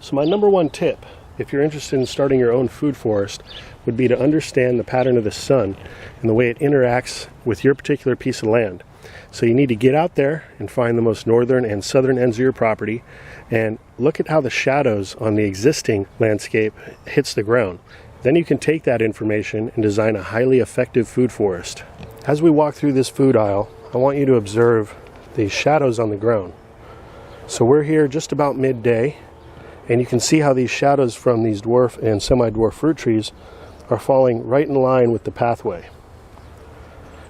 So my number one tip, if you're interested in starting your own food forest, would be to understand the pattern of the sun and the way it interacts with your particular piece of land. So you need to get out there and find the most northern and southern ends of your property and look at how the shadows on the existing landscape hits the ground. Then you can take that information and design a highly effective food forest. As we walk through this food aisle, I want you to observe the shadows on the ground. So we're here just about midday, and you can see how these shadows from these dwarf and semi-dwarf fruit trees are falling right in line with the pathway.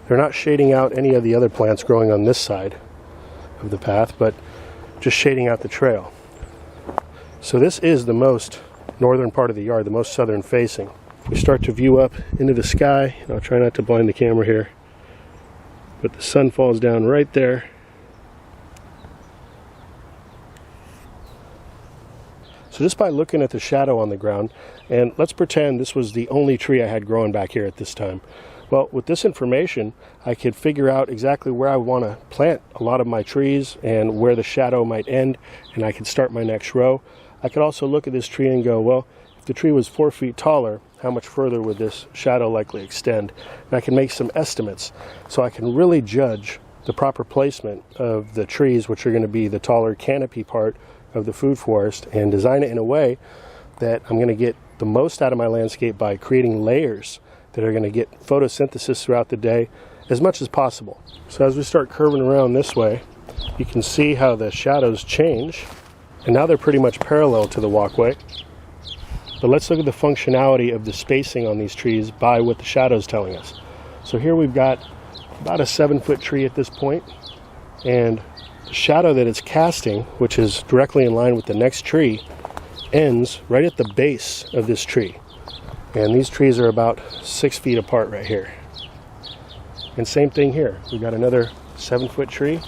They're not shading out any of the other plants growing on this side of the path, but just shading out the trail. So this is the most northern part of the yard, the most southern facing. We start to view up into the sky, and I'll try not to blind the camera here, but the sun falls down right there. So just by looking at the shadow on the ground, and let's pretend this was the only tree I had growing back here at this time. Well, with this information, I could figure out exactly where I want to plant a lot of my trees and where the shadow might end, and I could start my next row. I could also look at this tree and go, well, if the tree was 4 feet taller, how much further would this shadow likely extend? And I can make some estimates, so I can really judge the proper placement of the trees, which are going to be the taller canopy part of the food forest, and design it in a way that I'm going to get the most out of my landscape by creating layers that are going to get photosynthesis throughout the day as much as possible. So as we start curving around this way, you can see how the shadows change, and now they're pretty much parallel to the walkway. But let's look at the functionality of the spacing on these trees by what the shadow's telling us. So here we've got about a 7-foot tree at this point, and the shadow that it's casting, which is directly in line with the next tree, ends right at the base of this tree. And these trees are about 6 feet apart right here. And same thing here. We've got another 7-foot tree,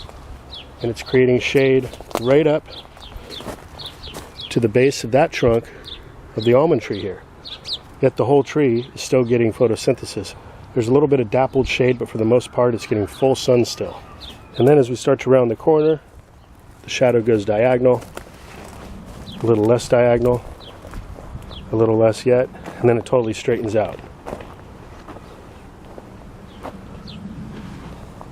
and it's creating shade right up to the base of that trunk of the almond tree here. Yet the whole tree is still getting photosynthesis. There's a little bit of dappled shade, but for the most part it's getting full sun still. And then as we start to round the corner, the shadow goes diagonal, a little less diagonal, a little less yet, and then it totally straightens out.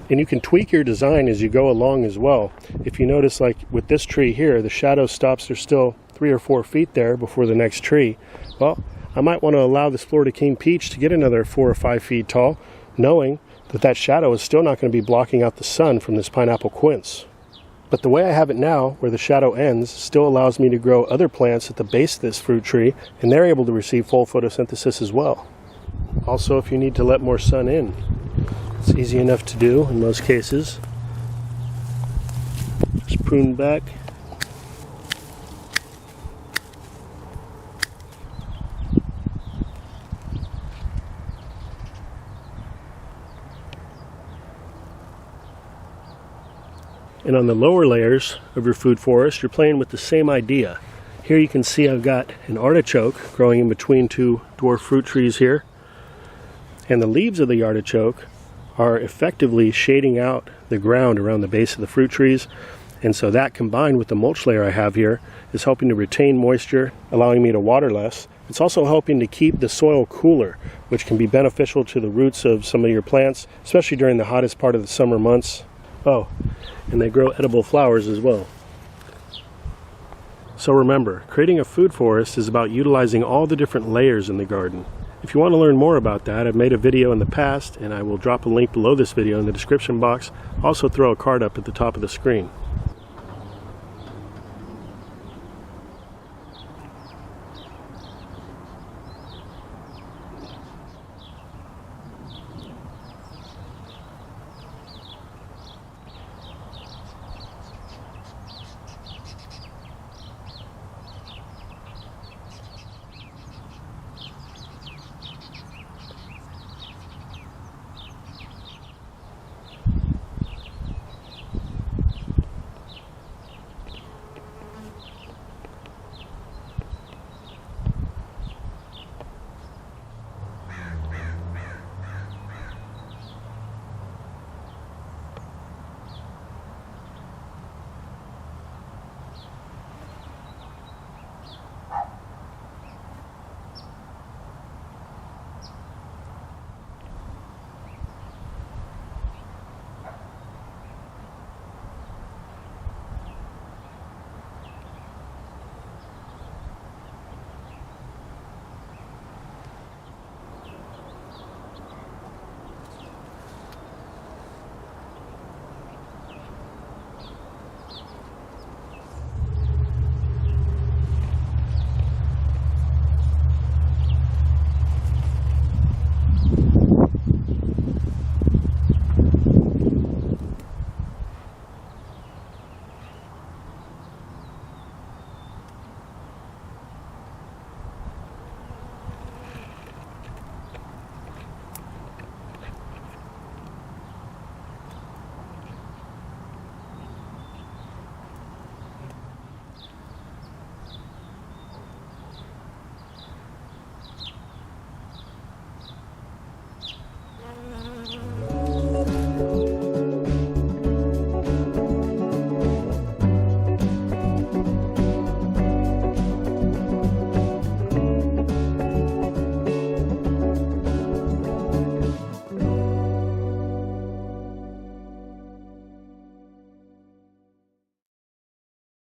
And you can tweak your design as you go along as well. If you notice, like with this tree here, the shadow stops, there's still 3 or 4 feet there before the next tree. Well, I might want to allow this Florida King peach to get another 4 or 5 feet tall, knowing that that shadow is still not going to be blocking out the sun from this pineapple quince. But the way I have it now, where the shadow ends, still allows me to grow other plants at the base of this fruit tree, and they're able to receive full photosynthesis as well. Also, if you need to let more sun in, it's easy enough to do in most cases. Just prune back. And on the lower layers of your food forest, you're playing with the same idea. Here you can see I've got an artichoke growing in between 2 dwarf fruit trees here. And the leaves of the artichoke are effectively shading out the ground around the base of the fruit trees. And so that, combined with the mulch layer I have here, is helping to retain moisture, allowing me to water less. It's also helping to keep the soil cooler, which can be beneficial to the roots of some of your plants, especially during the hottest part of the summer months. Oh, and they grow edible flowers as well. So remember, creating a food forest is about utilizing all the different layers in the garden. If you want to learn more about that, I've made a video in the past, and I will drop a link below this video in the description box. Also throw a card up at the top of the screen.